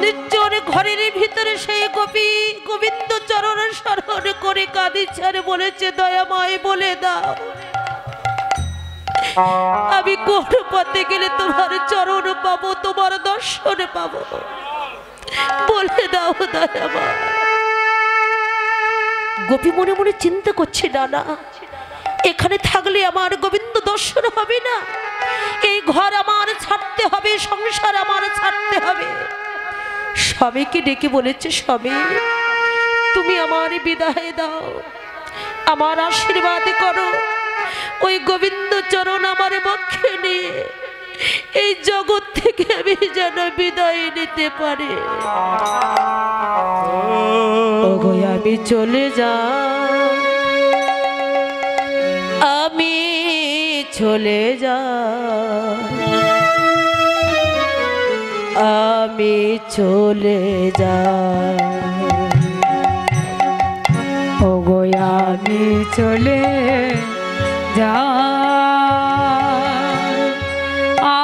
নির্জন ঘরের ভিতরে সেই গোপী গোবিন্দ চরণ স্মরণ করে কাঁদিছে আর বলেছে, দয়াময় বলে দাও আমি কোন পথে গেলে তোমার চরণ পাবো, তোমার দর্শন পাবো, বলে দাও দয়াময়। গোপী মনে মনে চিন্তা করছে, না এখানে থাকলে আমার গোবিন্দ দর্শন হবে না, এই ঘর আমার ছাড়তে হবে, সংসার আমার ছাড়তে হবে। স্বামীকে ডেকে বলেছে, স্বামী তুমি আমার বিদায় দাও, আমার আশীর্বাদ করো, ওই গোবিন্দ চরণ আমার বক্ষে নিয়ে এই জগৎ থেকে আমি যেন বিদায় নিতে পারি। ওগো আমি চলে যাই, আমি চলে যাই, আমি চলে যাই, ওগো আমি চলে যাই,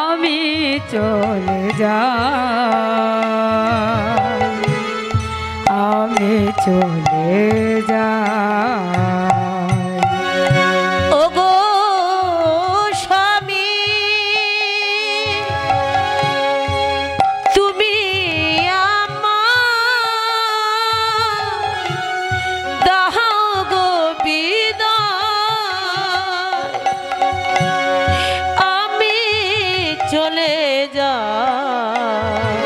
আমি চলে যাই, আমি চলে যাই। ওগো স্বামী তুমি আমার দাও গো বিদায়, আমি চলে যাই,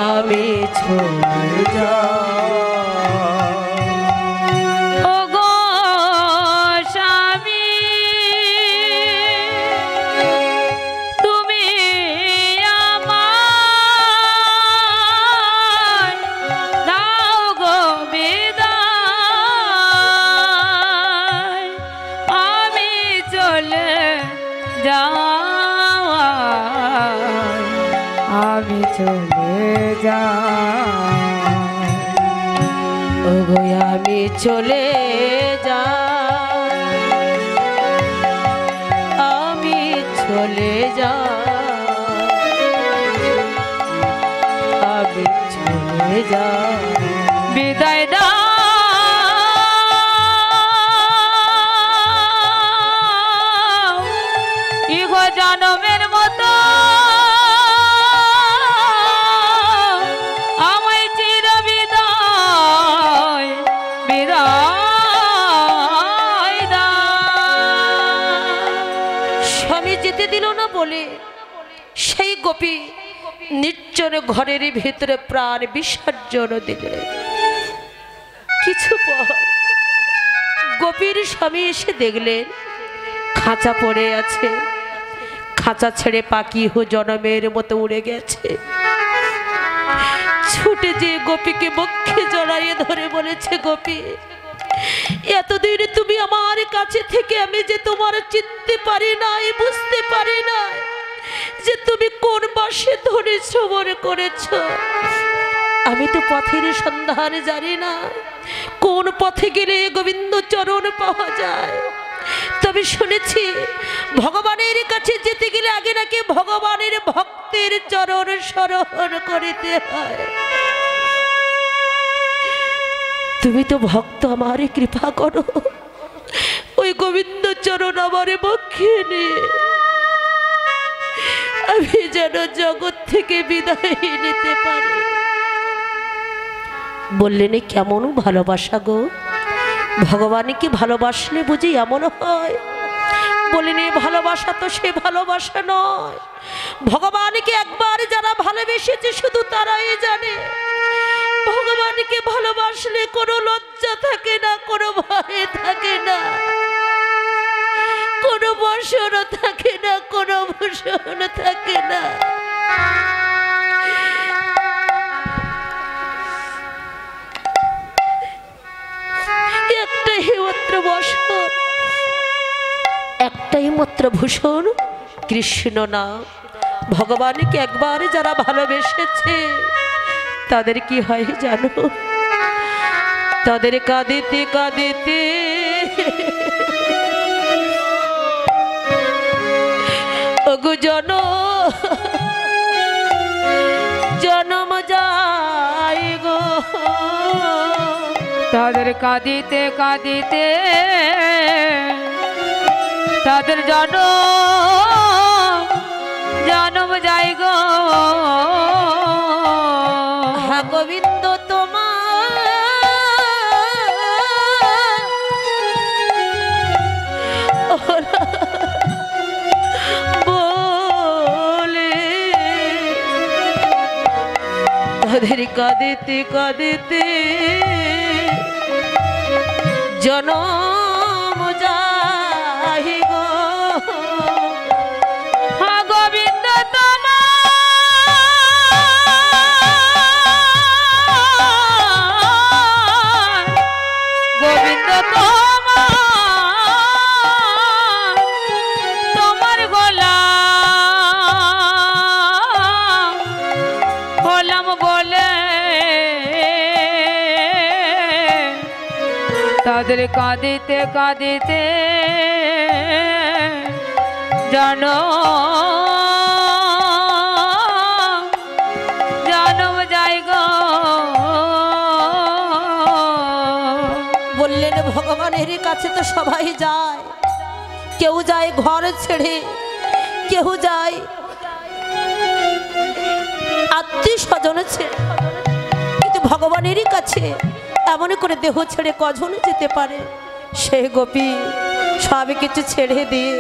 আমি চলে যাই। ওগো স্বামী তুমি আমায় দাও গো বিদায়, আমি চলে যাই, আমি চলে যাই। ওগো আমি চলে যাই, আমি চলে যাই, আমি চলে যাই। বিদায় দাও ইহ জনমের মতো আমায় চির বিদায়, বিদায় দাও। স্বামী যেতে দিল না বলে সেই গোপী নির্জন ঘরের ভিতরে প্রাণ বিসর্জন দিলে। কিছু পর গোপীর স্বামী এসে দেখলেন খাঁচা পড়ে আছে, খাঁচা ছেড়ে পাখি জনমের মতো উড়ে গেছে। ছুটে যে গোপীকে বক্ষে জড়াইয়ে ধরে বলেছে, গোপী এতদিন তুমি আমার কাছে থেকে আমি যে তোমার চিনতে পারি নাই, বুঝতে পারি নাই যে তুমি কোন বাসে ধরে শ্রবণ করেছ। আমি তো পথের সন্ধান জানি না, কোন পথে গেলে গোবিন্দ চরণ পাওয়া যায়। তবে শুনেছি ভগবানের কাছে যেতে গেলে আগে নাকি ভগবানের ভক্তের চরণ স্মরণ করিতে হয়। তুমি তো ভক্ত, আমারে কৃপা করো, ওই গোবিন্দ চরণ আমারে বক্ষে নিয়ে আমি যেন জগৎ থেকে বিদায় নিতে পারি। বললেন কেমন ভালোবাসা গো, ভগবানকে ভালোবাসলে বুঝি এমন হয়? বললেন ভালোবাসা তো সে ভালোবাসা নয়, ভগবানকে একবার যারা ভালোবেসেছে শুধু তারাই জানে। ভগবানকে ভালোবাসলে কোনো লজ্জা থাকে না, কোনো ভয় থাকে না, কোনো বসন থাকে না, কোনো ভূষণ থাকে না। একটাই মাত্র বসন, একটাই মাত্র ভূষণ, কৃষ্ণ নাম। ভগবানকে একবার যারা ভালোবেসেছে তাদের কি হয় জানো? তাদের কাঁদিতে কাঁদিতে ওগো তাদের কাঁদিতে কাঁদিতে তাদের জনম যাই গো। হ্যাঁ গোবিন্দ তোমার বলে তাদের কাঁদিতে কাঁদিতে জনম যাই গো। হ্যাঁ গোবিন্দ গোবিন্দ তোমার গোলাম হলাম বলে তাদের কাঁদিতে কাঁদিতে জনম যাই গো। বললেন ভগবানের কাছে তো সবাই যায়, কেউ যায় ঘর ছেড়ে, কেউ যায় আত্মীয় স্বজন ছেড়ে, কিন্তু ভগবানেরই কাছে এমন করে দেহ ছেড়ে কজন যেতে পারে? সেই গোপী সব কিছু ছেড়ে দিয়ে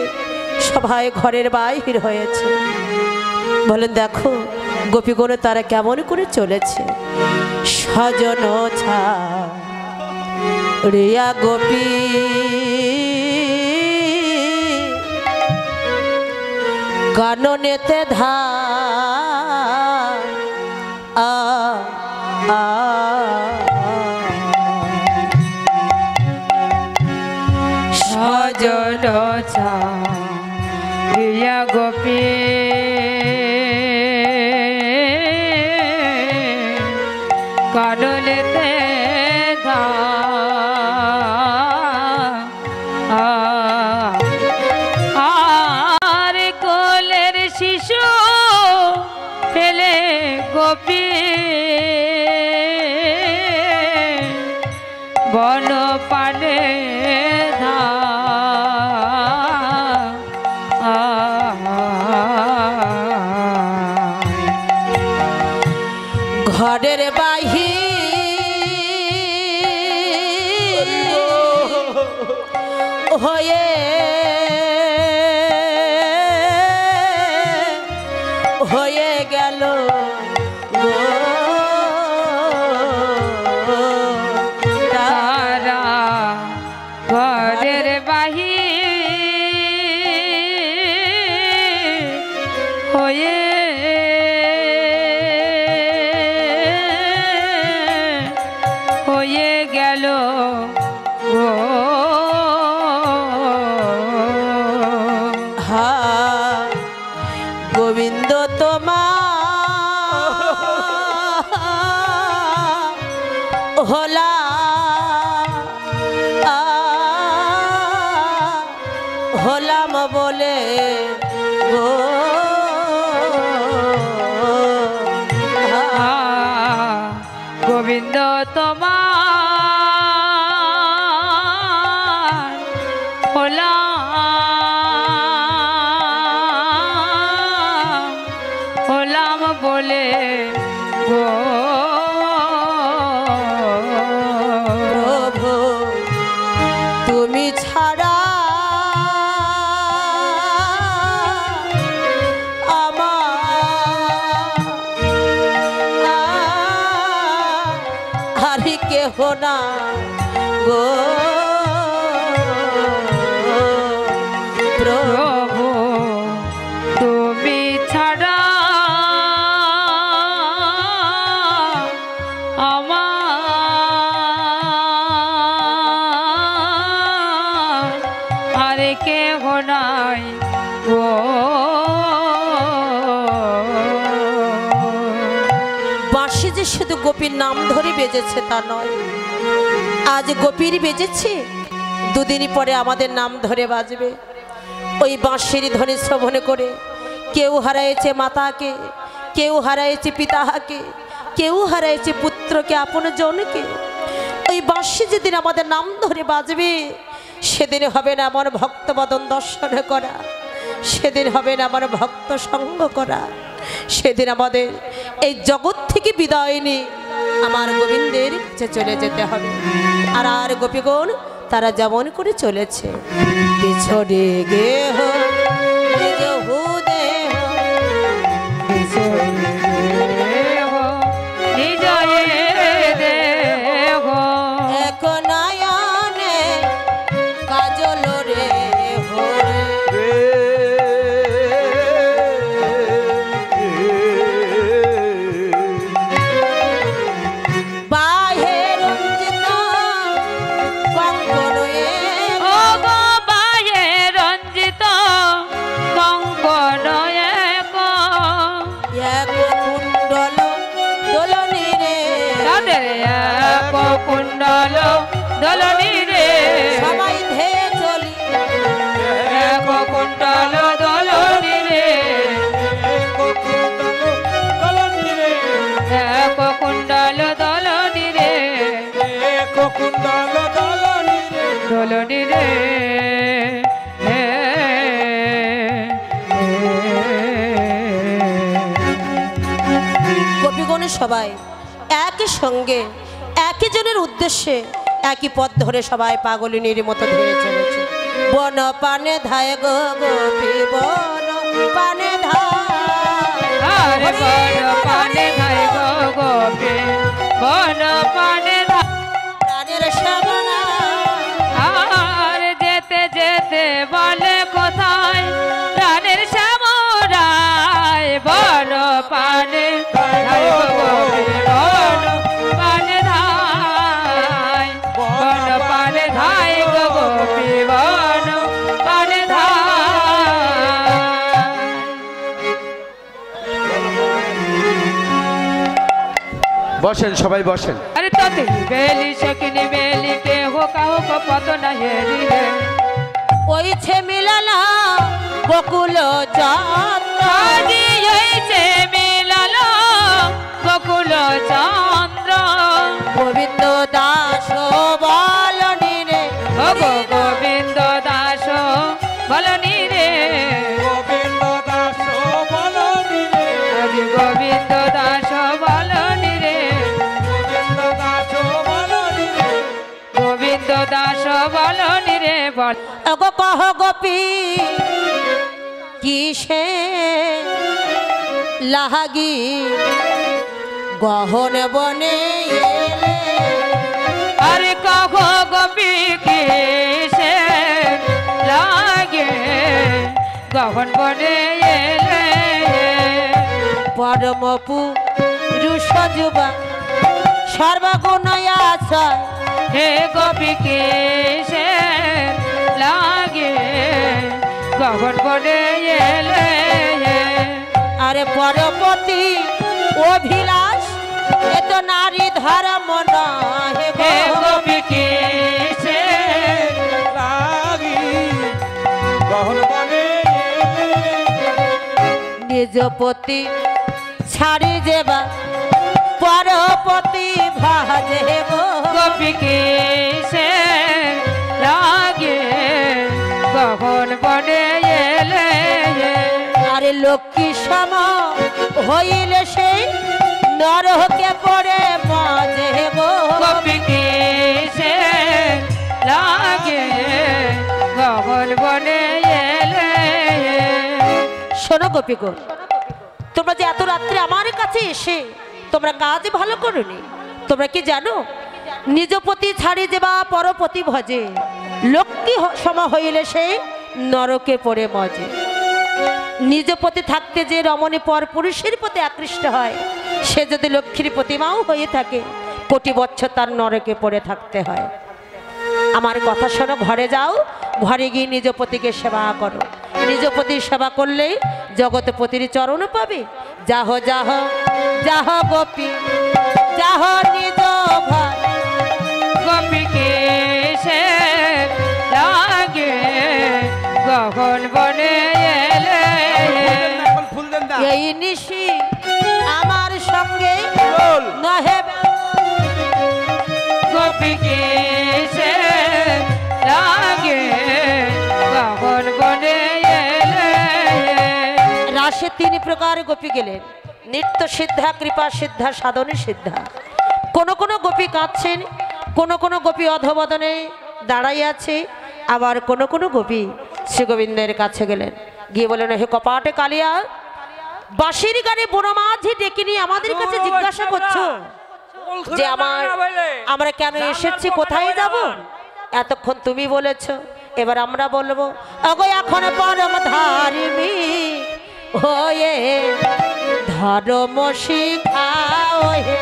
সবাই ঘরের বাহির হয়েছে। বলেন দেখো গোপীগুলো তারা কেমন করে চলেছে। স্বজন ছা রিয়া গোপী কাননেতে ধা আ আ সজন রিয়া গোপী কাননেতে ধা আর কোলের শিশু ফেলে গোপী বন পানে ধা ঘরের বাহি হয়ে হয়ে গেল গো তারা ঘরের বাহি হয়ে হয়ে গেল গো। হা গোবিন্দ তোমার হলা হলাম বলে গো। গোবিন্দ তোমার হলাম বলে গো। প্রভু তুমি ছাড়া আমার কেহ না গো। প্রভু তুমি ছাড়া আমার আর কেহ নাই গো। বাঁশি যে শুধু গোপীর নাম ধরে বেজেছে তা নয়, আজ গোপীর বেজেছে, দুদিন পরে আমাদের নাম ধরে বাজবে। ওই বাঁশির ধ্বনি শ্রবণ করে কেউ হারাইছে মাতাকে, কেউ হারাইছে পিতাকে, কেউ হারাইছে পুত্রকে, আপন জনকে। ওই বাঁশি যেদিন আমাদের নাম ধরে বাজবে, সেদিন হবে না আমার ভক্তবদন দর্শন করা, সেদিন হবে না আমার ভক্ত সঙ্গ করা, সেদিন আমাদের এই জগৎ থেকে বিদায় নিয়ে আমার গোবিন্দের কাছে চলে যেতে হবে। আর আর গোপীগণ তারা যেমন করে চলেছে, পিছনে গেহ নিজ হুদেহ, এক নয়নে কাজল রে হরে। বাহে রঞ্জিত কঙ্কণ এক কুণ্ডল দোলনি রে, কুণ্ডল দলনি রে, সবাই ধেয়ে চলি এক কুণ্ডল দলনি রে, এক কুণ্ডল দলনি রে, দলনি রে। গোপীগণ সবাই একই সঙ্গে একই জনের উদ্দেশ্যে একই পথ ধরে সবাই পাগলিনীর মতো ধরে চলেছে। বন পানে ধায় গো গোপী, বন পানে আরে বন পানে ধায় গো গোপী, বন পানে প্রাণের শ্যামনা। আর যেতে যেতে বলে কোথায় প্রাণের শ্যামরায়, বন পানে ধায় গো গোপী, বন পানে ধায়, বন পানে ধায় গো গোপী, বন পানে ধায়। বসেন, সবাই বসেন। अरे तोते बेली शकिनी बेली के हो काहो को पतो न हेरी रे, ওইছে মিলালা বকুল চন্দ্র, আজি হইছে মিলালো বকুল চন্দ্র, গোবিন্দ দাস বলনি রে, ও গো গোবিন্দ দাস বলনি রে, আজি গোবিন্দ দাস বলনি রে, গোবিন্দ দাস বলনি রে, বল ওগো কহ গোপী কিসে লাগি গহন বনে এলে, अरे कहो गोपी किसे लागे गहन बने एले, পরম পুরুষ যুবা সর্বগুণ আছে, हे गोपी किसे लागे गहन बने एले, আরে পরপতি অভিলাষ এ তো নারী ধর্ম নহে हे গো। गोपी किसे নিজ পতি ছাড়ি যেবা পরপতি ভাজে গো। गोपी किसे लागे गहन बने एले, আরে লক্ষ্মী সম হইলে সেই নরকে পড়ে মজে গো। गोपी किसे लागे गहन बने एले, শোনো গোপীগণ, তোমরা যে এত রাত্রে আমার কাছে এসে তোমরা কাজ ভালো করোনি, তোমরা কি জানো নিজ পতি ছাড়ি যেবা পরপতি ভজে, লক্ষ্মী সম হইলে সেই নরকে পড়ে মজে। নিজ পতি থাকতে যে রমণী পর পুরুষের প্রতি আকৃষ্ট হয়, সে যদি লক্ষ্মীর প্রতিমাও হয়ে থাকে, কোটি বছর তার নরকে পড়ে থাকতে হয়। আমার কথা শোনো, ঘরে যাও, ঘরে গিয়ে নিজ পতিকে সেবা করো। নিজ পতির সেবা করলে জগৎপতির চরণ পাবে। যাহ যাহ যাহ গোপী যাহ নিজ ঘর, गोपी किसे लागे गहन बने एले, এই নিশি আমার সঙ্গে নহে गोपी তিন প্রকার গোপী গেলেন, নিত্য সিদ্ধা, কৃপা সিদ্ধা, সাধনী সিদ্ধা। কোন কোন গোপী কাঁদছেন, কোন কোন গোপী অধবদনে দাঁড়াই আছে, আবার কোন কোন গোপী শ্রী গোবিন্দের কাছে গেলেন, গিয়ে বলেন, হে কপাটে কালিয়া, বাঁশির গানে বনমাঝি ডেকে নিয়ে আমাদের কাছে জিজ্ঞাসা করছো যে আমরা কেন এসেছি, কোথায় যাব? এতক্ষণ তুমি বলেছ, এবার আমরা বলবো, ওগো এখন পরম ধার্মী হয়ে ধর্ম শিখাও হে।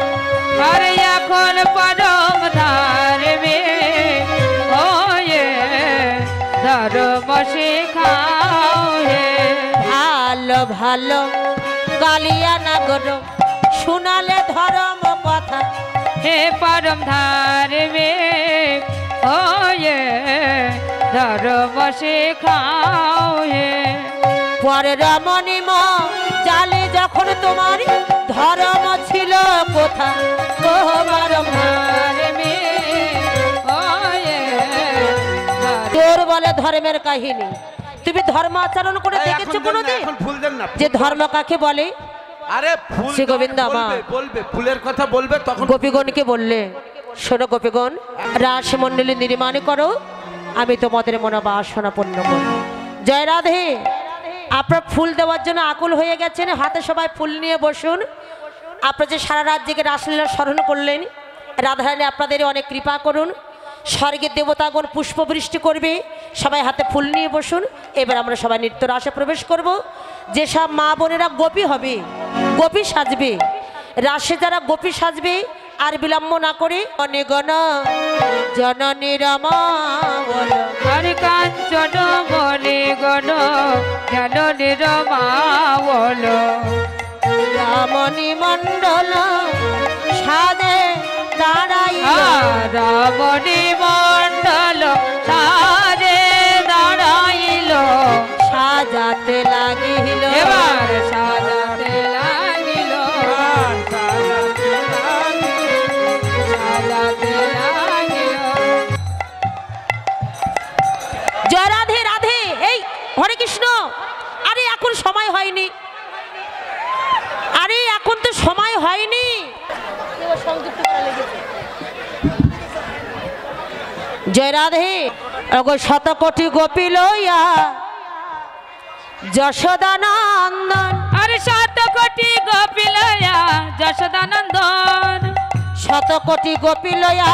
আরে এখন পরম ধার্মিক হয়ে ধর্ম শিখাও হে। ভালো ভালো কালিয়া নাগর শুনালে ধর্ম কথা, হে পরম ধার্মিক হয়ে ধর্ম শিখাও হে। পরে রমণীম জালে যখন তোমার ধর্ম ছিল কোথা, তোমার তোর বলে ধর্মের কাহিনী, তুমি ধর্ম আচরণ করে দেখেছো কোনোদিন এখন ফুল দেন না। যে ধর্ম কাকে বলে? আরে ফুল শ্রী গোবিন্দ আমার বলবে, ফুলের কথা বলবে তখন। গোপীগণকে বললে, শোনো গোপীগণ, রাসমণ্ডলী নির্মাণ করো, আমি তোমাদের মনোবাসনা পূর্ণ করব। জয় রাধে। আপনার ফুল দেওয়ার জন্য আকুল হয়ে গেছেন, হাতে সবাই ফুল নিয়ে বসুন। আপনার যে সারা রাত জেগে রাসলীলা স্মরণ করলেন, রাধারানী আপনাদের অনেক কৃপা করুন। স্বর্গের দেবতাগণ পুষ্পবৃষ্টি করবে, সবাই হাতে ফুল নিয়ে বসুন। এবার আমরা সবাই নৃত্য রাসে প্রবেশ করব। যেসব মা বোনেরা গোপী হবে, গোপী সাজবে, রাসে যারা গোপী সাজবে, আর বিলম্ব না করে অনেগণ জননী রমা বল, হরে কাঞ্চন মনে গণ জননী রমা বল, রামণী মণ্ডল সাদে দাঁড়াই, রামণী মণ্ডল সারে দাঁড়াইল, সাজাতে লাগিল, এবার সাজাতে লাগিল, সাজাতে লাগিল। জয় রাধে রাধে। এই হরে কৃষ্ণ, আরে এখন সময় হয়নি, আরে এখন তো সময় হয়নি। জয় রাধে। ওগো শতকোটি গোপী লইয়া যশোদানন্দন, আরে শত কোটি গোপী লয়া যশোদানন্দন, শতকোটি গোপী লইয়া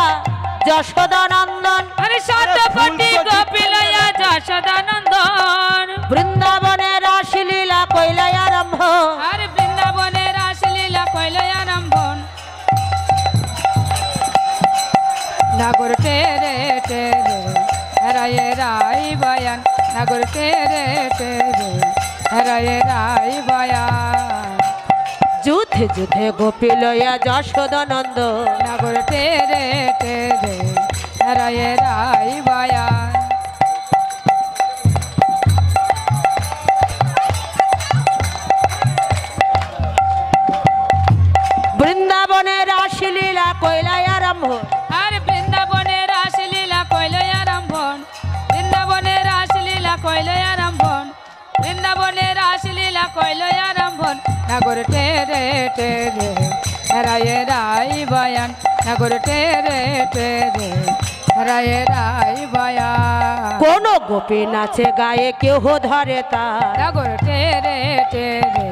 যশোদানন্দন, আরে শত কোটি গোপী লয়া যশোদানন্দন, বৃন্দাবনে রাসলীলা কইলাই আরম্ভ, আরে বৃন্দাবনে রাসলীলা কইল আরম্ভন, নাগর টেরে টেরে রায়ে রাই বয়ান, নাগর টেরে টেরে রায়ে রাই বয়ান, যুদ্ধে যুদ্ধে গোপী লইয়া যশোদানন্দ, নাগর টেরে টেরে রায়ে রাই বয়ান, বৃন্দাবনে রাসলীলা কইলাই আরম্ভ, আরে বৃন্দাবনে রাসলীলা কইল আরম্ভন, বৃন্দাবনে রাসলীলা কইল আরম্ভন, বৃন্দাবনে রাসলীলা কইল আরম্ভন, নাগর টেরে টেরে রায়ে রাই বয়ান, নাগর টেরে টেরে রায়ে রাই বয়ান, কোন গোপী নাচে গায়ে কেহ ধরে তার, নাগর টেরে টেরে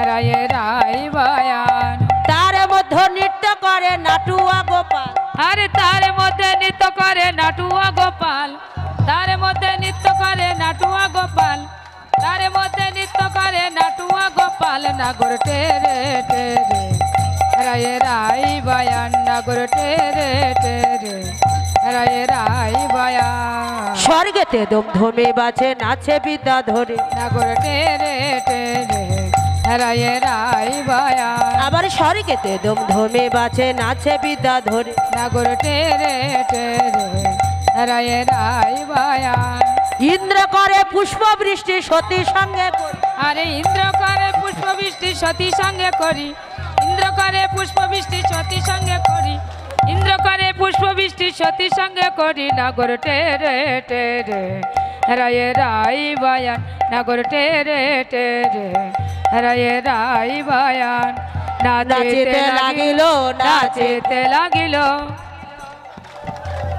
রায়ে রাই বয়ান, তার মধ্যে নৃত্য করে নাটুয়া গোপাল, আরে তার মধ্যে নৃত্য করে নাটুয়া গোপাল, তার মধ্যে নৃত্য করে নাটুয়া গোপাল, তার মধ্যে নৃত্য করে নাটুয়া গোপাল, নাগর টেরে টেরে রায়ে রাই বয়ান, নাগর টেরে টেরে রায়ে রাই বয়ান, স্বর্গেতে ধমে বাজে নাচে বিদ্যা ধরে, নাগর টেরে টেরে রায়ে রাই বয়ান, আবার স্বর্গেতে ধমে বাজে নাচে বিদ্যা ধরে, নাগর টেরে টেরে রায়ে রাই বয়ান, ইন্দ্র করে পুষ্প বৃষ্টি সতী সঙ্গে করি, আরে ইন্দ্র করে পুষ্পবৃষ্টি সতী সঙ্গে করি, ইন্দ্র করে পুষ্পবৃষ্টি সতী সঙ্গে করি, ইন্দ্র করে পুষ্পবৃষ্টি সতী সঙ্গে করি, নাগর টেরে টেরে রায়ে রাই বয়ান, নাগর টেরে টেরে রায়ে রাই বায়ান নাচিতে লাগিল নাচিতে লাগিল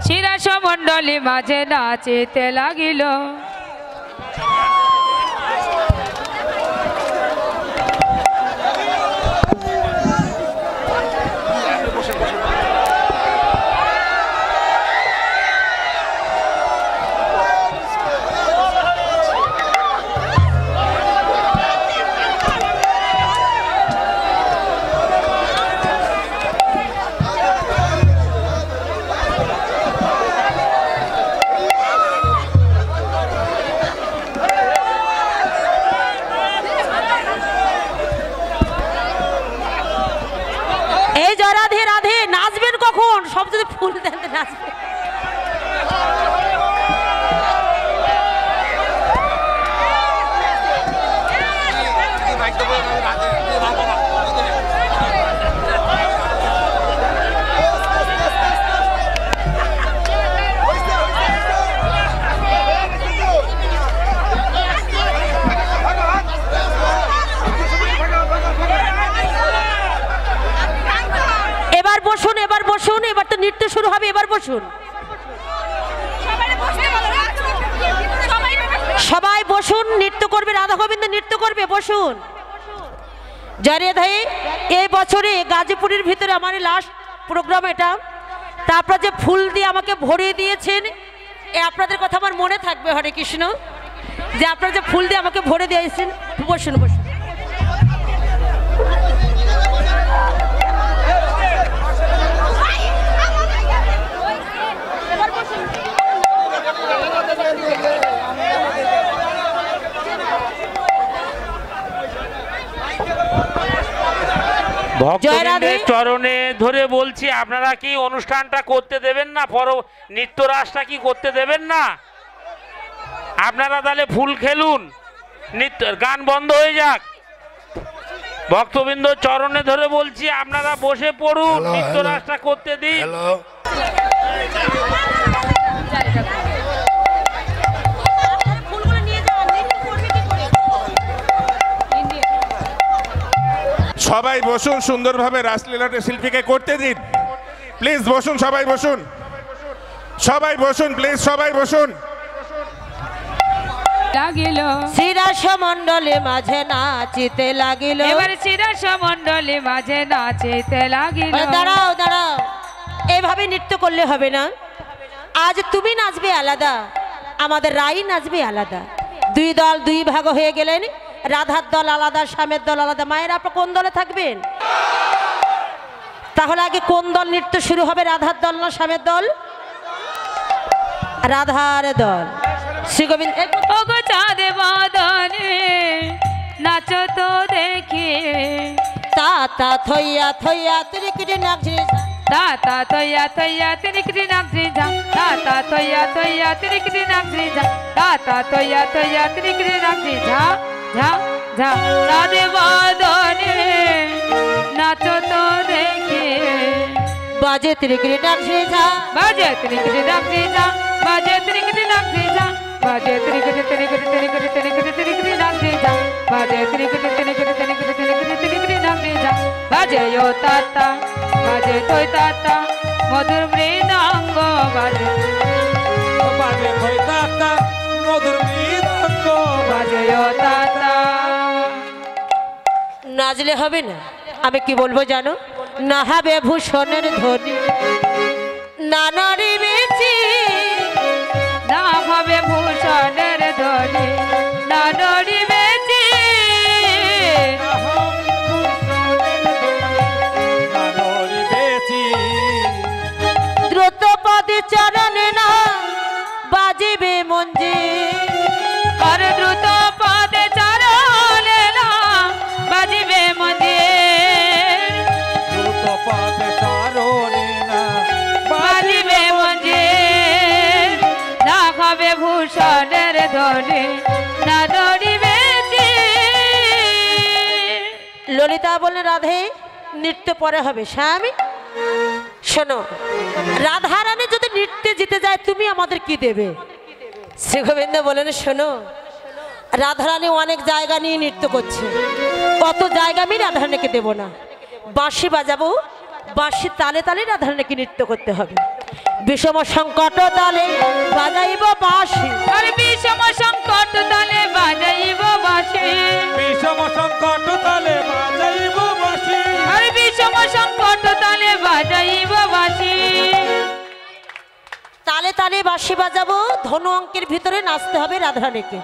শিরাস মণ্ডলী মাঝে নাচিতে লাগিল এই যে রাধে রাধে নাচবেন কখন? সব যদি ফুল দেন তো নাচবেন। এবার বসুন, এবার বসুন, এবার তো নৃত্য শুরু হবে, এবার বসুন। সবাই বসুন, নৃত্য করবে, রাধা গোবিন্দ নৃত্য করবে, বসুন। জয় ভাই, এই বছরে গাজীপুরের ভিতরে আমার লাস্ট প্রোগ্রাম এটা। তারপর যে ফুল দিয়ে আমাকে ভরিয়ে দিয়েছেন, আপনাদের কথা আমার মনে থাকবে। হরে কৃষ্ণ, যে আপনারা যে ফুল দিয়ে আমাকে ভরে দিয়েছেন। বসুন বসুন। ভক্তবৃন্দের চরণে ধরে বলছি, আপনারা কি অনুষ্ঠানটা করতে দেবেন না? নৃত্য রাসটা কি করতে দেবেন না? আপনারা তাহলে ফুল খেলুন, নৃত্য গান বন্ধ হয়ে যাক। ভক্তবৃন্দ চরণে ধরে বলছি, আপনারা বসে পড়ুন, নৃত্য রাসটা করতে দিন। সবাই বসুন, সুন্দরভাবে রাসলীলাটা শিল্পীকে করতে দিন। প্লিজ বসুন, সবাই বসুন, সবাই বসুন, প্লিজ সবাই বসুন। লাগিল শিরাস মণ্ডলী মাঝে নাচিতে লাগিল। এবার শিরাস মণ্ডলী মাঝে নাচিতে লাগিল। দাঁড়াও দাঁড়াও, এইভাবে নৃত্য করলে হবে না। আজ তুমি নাচবে আলাদা, আমাদের রাই নাচবে আলাদা। দুই দল দুই ভাগ হয়ে গেলেন, রাধার দল আলাদা, শ্যামের দল আলাদা। মায়ের আপনার কোন দলে থাকবেন? তাহলে আগে কোন দল নৃত্য শুরু হবে, রাধার দল না শ্যামের দল? রাধার দল। শ্রী গোবিন্দ। ওগো চাঁদ বাদনে নাচো তো দেখি, তাতা থইয়া থইয়া তিরিকিটি নাচে। তাতা তৈয়া তৈয়া তিরিকিটি নাচি যা, তাতা তৈয়া তৈয়া তিরিকিটি নাচি যা, তাতা তৈয়া তৈয়া তিরিকিটি নাচি যা ঝা ঝা। চাঁদ বাদনে নাচো তো দেখি, বাজে তিরিকিটি নাচে যা, বাজে তিরিকিটি নাচি যা, বাজে তিরিকিটি নাচি যা, বাজে তিরিকিটি তিরিকিটি তিরিকিটি তিরিকিটি তিরিকিটি নাচি যা, বাজে তিরিকিটি তিরিকিটি তিরিকিটি তিরিকিটি তিরিকিটি নাচি যা। বাজে ও তাতা, বাজে তোই তাতা, মধুর মৃদঙ্গ বাজে, বাজে তোই তাতা, মধুর মৃদঙ্গ বাজে ও তাতা। নাচলে হবে না, আমি কি বলবো জানো? না হবে ভূষণের ধ্বনি, না নড়িবেছি, না হবে ভূষণের ধ্বনি, না নড়িবেছি, দ্রুত পদে চরণে না বাজিবে মঞ্জি। আর দ্রুত পদে চরণে না বাজিবে মন্দির, দ্রুত পদে চরণে না বাজিবে মন্দির, না হবে ভূষণের ধ্বনি, না নড়িবেছি। ললিতা বললেন, রাধে নৃত্য পরে হবে। স্বামী শোনো, রাধারানী যদি নৃত্যে জিতে যায় তুমি আমাদের কি দেবে? শ্রী গোবিন্দ বলেন, শোনো, রাধারানী অনেক জায়গা নিয়ে নৃত্য করছে, অত জায়গা আমি রাধারানীকে দেব না। বাঁশি বাজাবো, বাঁশি তালে তালে রাধারানীকে নৃত্য করতে হবে। বিষম সংকট তালে বাজাইব বাঁশি, আরে বিষম সংকট তালে বাজাইব বাঁশি, বিষম সংকট তালে বাজাইব বাঁশি, আরে বিষম সংকট তালে বাজাইব বাঁশি। তালে তালে বাঁশি বাজাবো, ধনু অঙ্কের ভিতরে নাচতে হবে রাধারানীকে।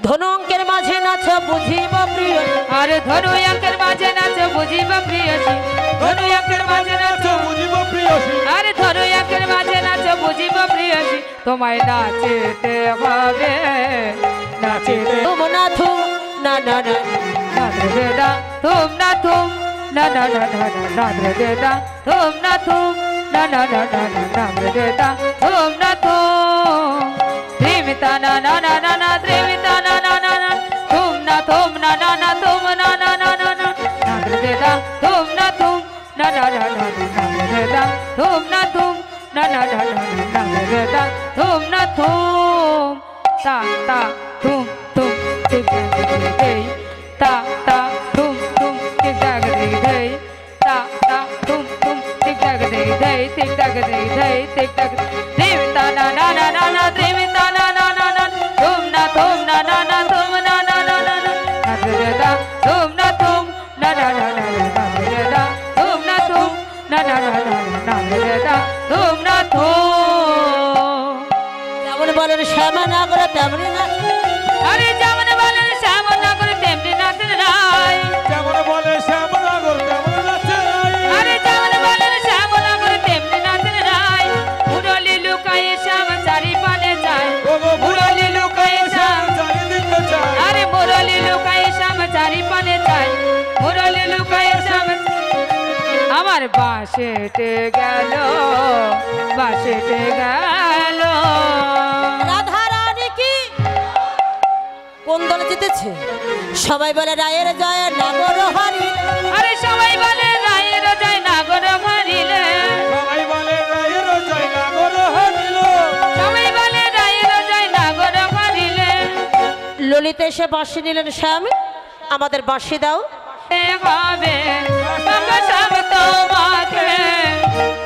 ধনু অঙ্কের মাঝে নাচ বুঝিব প্রিয়, আরে ধনু অঙ্কের মাঝে নাচ বুঝিব প্রিয়সী, ধনু অঙ্কের মাঝে নাচ, বুঝিব প্রিয়সী, আরে ধনু অঙ্কের মাঝে নাচ বুঝিব প্রিয়সী। তোমায় নাচতে হবে, নাচতে তুম না থুম না না না, নাচতে দা তুম না তুম, না না না না না নাচতে দা তুম না তুম, না না না না না নাচতে দা তুম না তুম। ত্রিমিতা না না না না না, ত্রিমিতা না না না না, তুম না না না তুম না না না না না, নাচতে দা তুম না তুম, না না না না নাচতে দা তুম না তুম, না না না না নাচতে দা তুম না তুম। তা তা তুম তুম টিক টাক দেই, তা তা তুম তুম টিক টাক দেই, তা তা তুম তুম টিক টাক দেই, টিক টাক দেই, টিক টাক। ত্রিমিতা না না না না না, ত্রিমিতা না না না না, তুম না না না তুম না না না না না, নাচতে দা তুম না তুম, না না না না নাচতে দা তুম না তুম, না না না না নাচতে দা তুম না তুম। যেমন বলেন শ্যামা না করে তেমনি নাচ। আরে যেমন বলেন শ্যামল নগর তেমনি নাচেন রায়, যেমন বলে শ্যামনগর তেমন নাচে রায়, আরে যেমন বলেন শ্যামল নগর তেমনি নাচেন রায়। মুরলি লুকায় শ্যাম চারি পানে যায়, ওগো মুরলি লুকায় শ্যাম, চারিদিকে চায়, আরে মুরলি লুকায় শ্যাম চারি পানে যায়, মুরলি লুকায় শ্যাম। আমার বাঁশেটে গেল, বাঁশেটে গেল। রাধারানী কি কোন দল জিতেছে? সবাই বলে রায়ের জয় নাগর হরি, আরে সবাই বলে রায়ের জয় নাগর হরিলে, সবাই বলে রায়ের জয় নাগর হরিল, সবাই বলে রায়ের জয় নাগর হরিলে। ললিতা এসে বাঁশি নিলেন, শ্যাম আমাদের বাঁশি দাও। হবে বাবা সব তোমাকে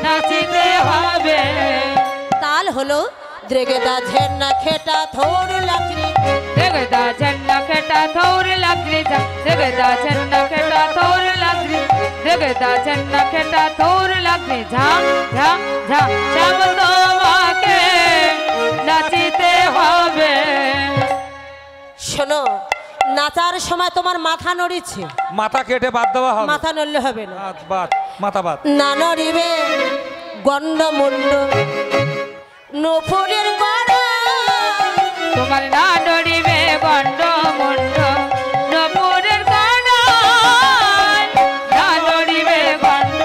নাচিতে হবে। তাল হলো দ্রেগেদা ঝেন্না খেটা থোর লাকড়ি, দেগদা ঝন্না খেটা থৌর লাগলি যা, দেগদা ঝন্না খেটা থৌর লাগলি, দেগদা ঝন্না খেটা থৌর লাগলি ঝা ঝা ঝা। সব তোমাকে নাচিতে হবে। শোনো নাচার সময় তোমার মাথা নড়িছে, মাথা কেটে বাদ দেওয়া হবে, মাথা নড়লে হবে না। বাদ মাথা বাদ, না নড়িবে গন্ডমুন্ড নফরের গড়া, তোমার না নড়িবে গন্ড মুন্ড নপুরের গানায়, না নড়িবে গন্ড।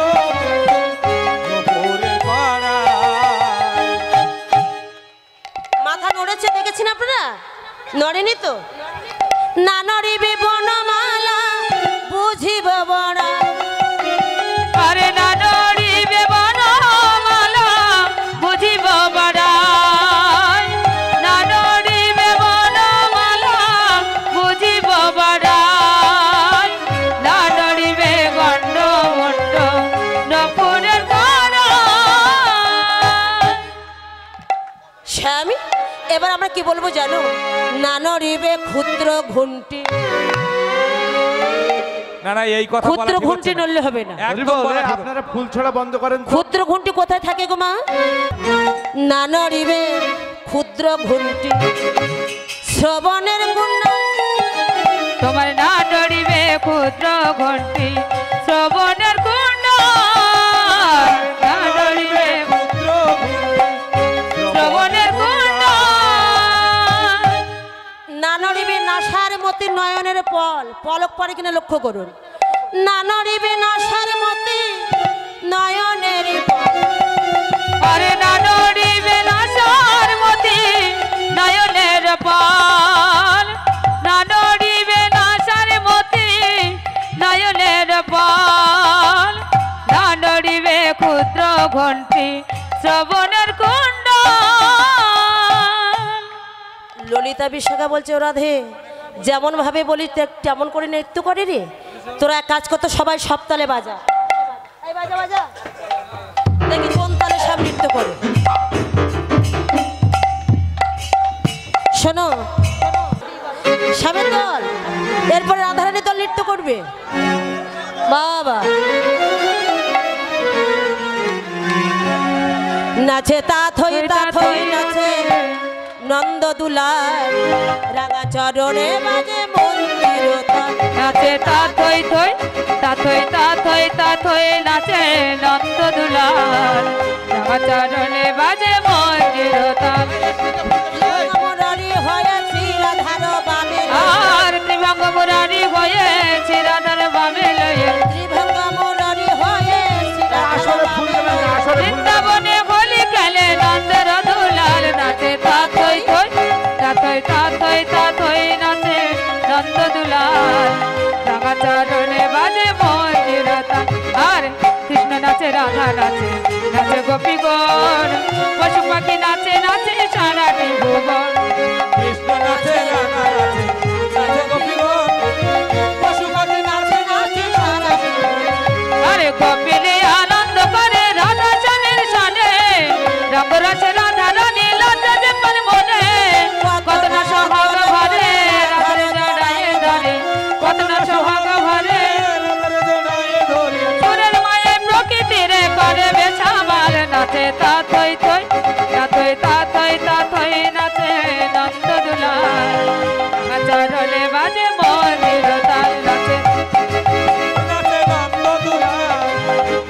নপুরের গড়ায়। মাথা নড়েছে দেখেছেন আপনারা? নড়েনি তো? না নড়িবে বনমালা বুঝিব বড়া, আরে না নড়িবে বনমালা বুঝিব বড়াই, না নড়িবে বনমালা বুঝিব বড়াই, না নড়িবে গন্ড মুন্ড নপুরের গানায়। স্বামী এবার আমরা কি বলবো জানো? না নড়িবে ক্ষুদ্র ঘুন্টি, না না এই কথা বলা ক্ষুদ্র ঠিক ঘুন্টি হচ্ছে না। নড়লে হবে না। একদম বলা ঠিক হচ্ছে না। আপনারা ফুল ছড়া বন্ধ করেন তো। ক্ষুদ্র ঘুন্টি কোথায় থাকে গো মা? না নড়িবে ক্ষুদ্র ঘুন্টি শ্রবণের গুণ, তোমার না নড়িবে ক্ষুদ্র ঘন্টি শ্রবণের গুণ, না নড়িবে ক্ষুদ্র শ্রবণের গুণ। না নড়িবে নাসার মতি নয়নের পল, পলক পরে কিনা লক্ষ্য করুন। না নড়িবে নাসার মতি নয়নের পল, আরে না নড়িবে নাসার মতি নয়নের পাল, না নড়িবে নাসার মতি নয়নের পাল, না নড়িবে ক্ষুদ্র ঘন্টি শ্রবণের কুণ্ড। ললিতা বিশাখা বলছে ও রাধে যেমন ভাবে বলি তেমন করে নৃত্য করে রে। তোরা এক কাজ করতো, সবাই সব তালে বাজা। এই বাজা বাজা, দেখি কোন তালে সব নৃত্য করে। শোনো, সামনের দল, এরপরে রাধারানী দল নৃত্য করবে। বাবা নাচে তা থই নাচে নন্দ দুলাল, রাঙা চরণে বাজে মন্দির তাল। নাচে তা থই থই নাচে নন্দ দুলাল, রাঙা চরণে বাজে মন্দির তাল। মুরারি হয়েছি রাধার বামে, আর ত্রিভঙ্গ মুরারি হয়েছি রাধার বামে লয়ে, ত্রিভঙ্গ মুরারি হয়েছি রাধার বামে লয়ে। বৃন্দাবনে হোলি খেলে নন্দের দুলাল, নাচে তা থই নাচে নন্দ দুলাল, রাঙা চরণে বাজে মন্দির তাল। আর কৃষ্ণ নাচে রাধা নাচে নাচে গোপীগণ, পশু পাখি নাচে নাচে সারাটি ভুবন। কৃষ্ণ নাচে রাধা নাচে নাচে গোপীগণ, পশু পাখি নাচে নাচে সারা আরে গোপিলে আনন্দ করে রাধা চানের সানে, রঙ্গরসে রাধা রানী লজ্জা যে পার মনে। কত না সোহাগ ভরে রাধারে জড়ায়ে ধরে, কত না সোহাগ ভরে সুরের মায়ে প্রকৃতিরে করে বেসামাল। নাচে তা থই নাচে নন্দ দুলাল, চরণে বাজে মন্দির তাল। নাচে নাচে নন্দ দুলাল,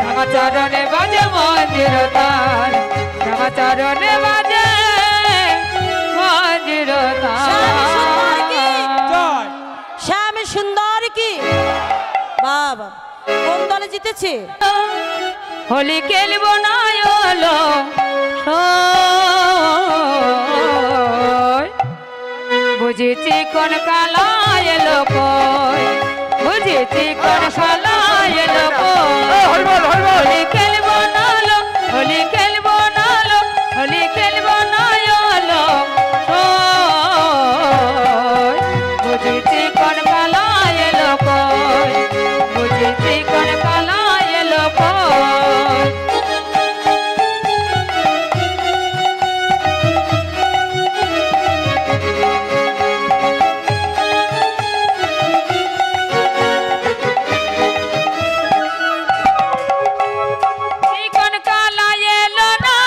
রাঙা চরণে বাজে মন্দির তাল, রাঙা চরণে বাজে মন্দির জয়। শ্যাম সুন্দর কি বাবা, কোন দলে জিতেছে? হোলি খেলব না হলো বুঝেছি কোন কালা এলো কই, বুঝেছি কোন কালা এলো কই। হোলি খেলব না হলো, হোলি খেলব না হলো, হোলি খেলব না হলো বুঝেছি কোন কালা এলো কই, বুঝেছি কোন কালা এলো কই। কোন কালা এলো না,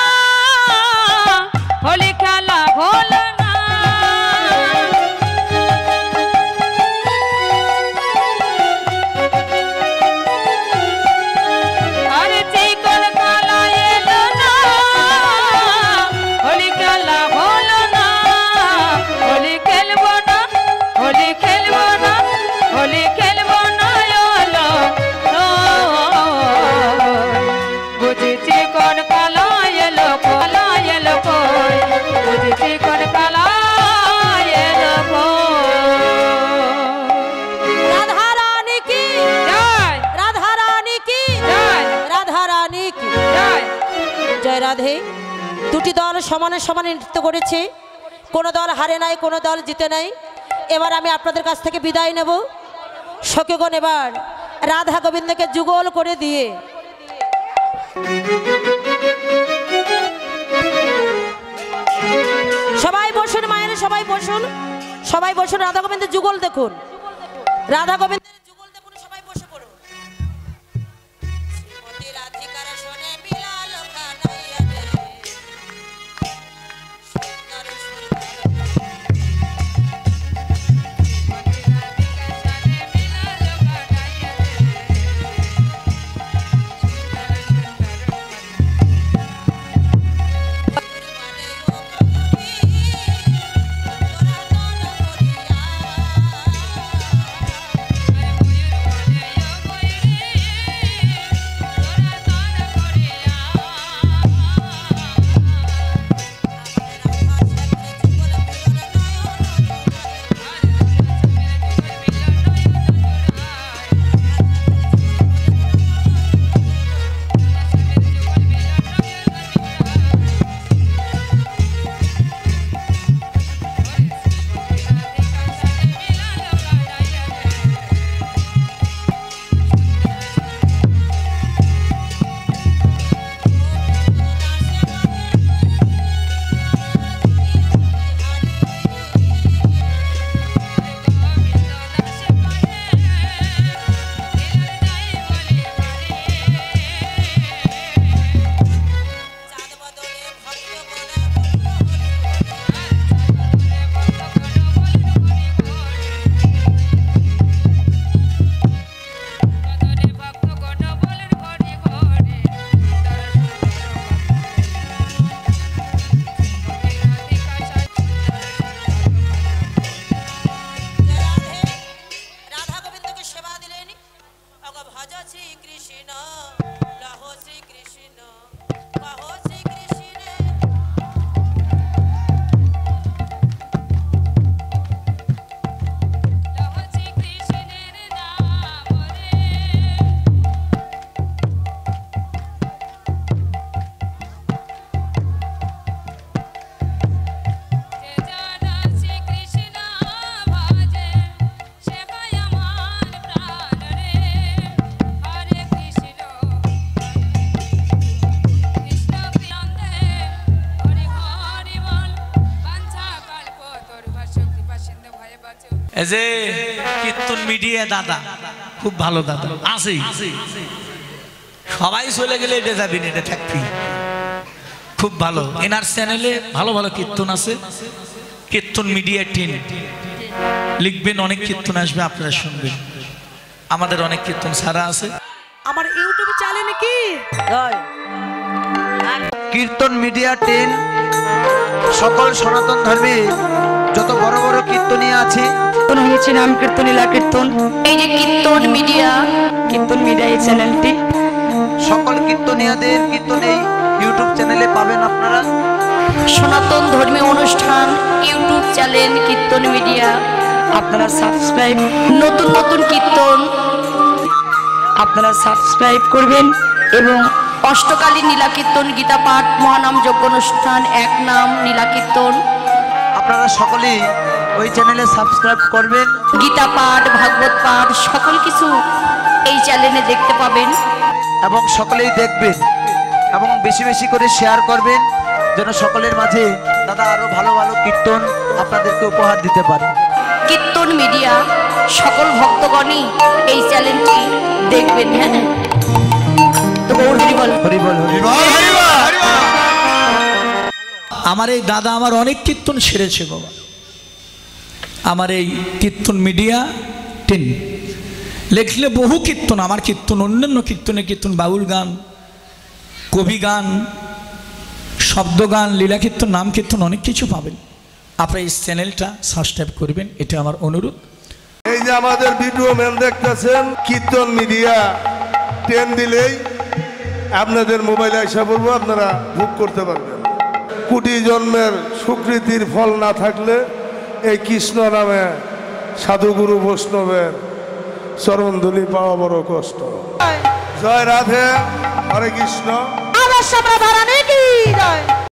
হোলি খেলা হলো না। আরে কোন কালা এলো না, হোলি খেলা হলো না। হোলি খেলবো না, হোলি খেলবো না, হোলি খেলবো না হলো বুঝেছি কোন কালা এলো কই, বুঝেছি কোন কালা এলো কই। রাধা রানী কি জয় রাধা রানী কি জয় রাধা রানী কি জয়। জয় রাধে। দুটি দল সমানে সমানে নৃত্য করেছে, কোনো দল হারে নাই, কোনো দল জিতে নাই। এবার আমি আপনাদের কাছ থেকে বিদায় নেব। সখীগণ এবার রাধা গোবিন্দকে যুগল করে দিয়ে সবাই বসুন, মায়েরা সবাই বসুন, সবাই বসুন। রাধা গোবিন্দের যুগল দেখুন, রাধা গোবিন্দের যুগল দেখুন, সবাই বসে পড়ুন। শ্রীমতী রাধিকার শোনে বিলাল খানাইয়া রে, সুন্দর সুন্দর এই যে কীর্তন মিডিয়া দাদা খুব ভালো দাদা আছে, সবাই চলে গেলে এটা যাবি না, এটা থাকবি, খুব ভালো। এনার চ্যানেলে ভালো ভালো কীর্তন আছে, কীর্তন মিডিয়া 10 লিখবেন, অনেক কীর্তন আসবে, আপনারা শুনবেন। আমাদের অনেক কীর্তন ছাড়া আছে। আমার ইউটিউবে চ্যানেল কি কীর্তন মিডিয়া 10 সকল সনাতন ধর্মে যত বড় বড় কীর্তনীয় আছে হয়েছে নাম কীর্তন লীলা কীর্তন, এই যে কীর্তন মিডিয়া এই চ্যানেলটি সকল কীর্তনীয়দের কীর্তন এই ইউটিউব চ্যানেলে পাবেন আপনারা। সনাতন ধর্মীয় অনুষ্ঠান ইউটিউব চ্যানেল কীর্তন মিডিয়া, আপনারা সাবস্ক্রাইব, নতুন নতুন কীর্তন আপনারা সাবস্ক্রাইব করবেন। এবং অষ্টকালীন নীলা কীর্তন, গীতা পাঠ, মহানাম যজ্ঞ অনুষ্ঠান, এক নাম নীলা কীর্তন আপনারা সকলেই ওই চ্যানেলে সাবস্ক্রাইব করবেন। গীতা পাঠ, ভাগবত পাঠ সকল কিছু এই চ্যানেলে দেখতে পাবেন এবং সকলেই দেখবেন এবং বেশি বেশি করে শেয়ার করবেন, যেন সকলের মাঝে দাদা আরো ভালো ভালো কীর্তন আপনাদেরকে উপহার দিতে পারে। কীর্তন মিডিয়া সকল ভক্তগণই এই চ্যানেলটি দেখবেন। হ্যাঁ, তো গৌর হরি বল। হরি বল, হরি বল। আমার এই দাদা আমার অনেক কীর্তন সেরেছে বাবা। আমার এই কীর্তন মিডিয়া 10 লেখলে বহু কীর্তন, আমার কীর্তন, অন্যান্য কীর্তনের কীর্তন, বাউল গান, কবি গান, শব্দ গান, লীলা কীর্তন, নাম কীর্তন, অনেক কিছু পাবেন। আপনারা এই চ্যানেলটা সাবস্ক্রাইব করবেন, এটা আমার অনুরোধ। এই যে আমাদের ভিডিও ম্যান দেখতেছেন, কীর্তন মিডিয়া 10 দিলেই আপনাদের মোবাইলে এসে পড়বো, আপনারা বুক করতে পারবেন। কোটি জন্মের স্বীকৃতির ফল না থাকলে এই কৃষ্ণ নামে সাধুগুরু বৈষ্ণবের চরণধুলি পাওয়া বড় কষ্ট। জয় রাধে, হরে কৃষ্ণ। আবার সামনে ধারা নেই কি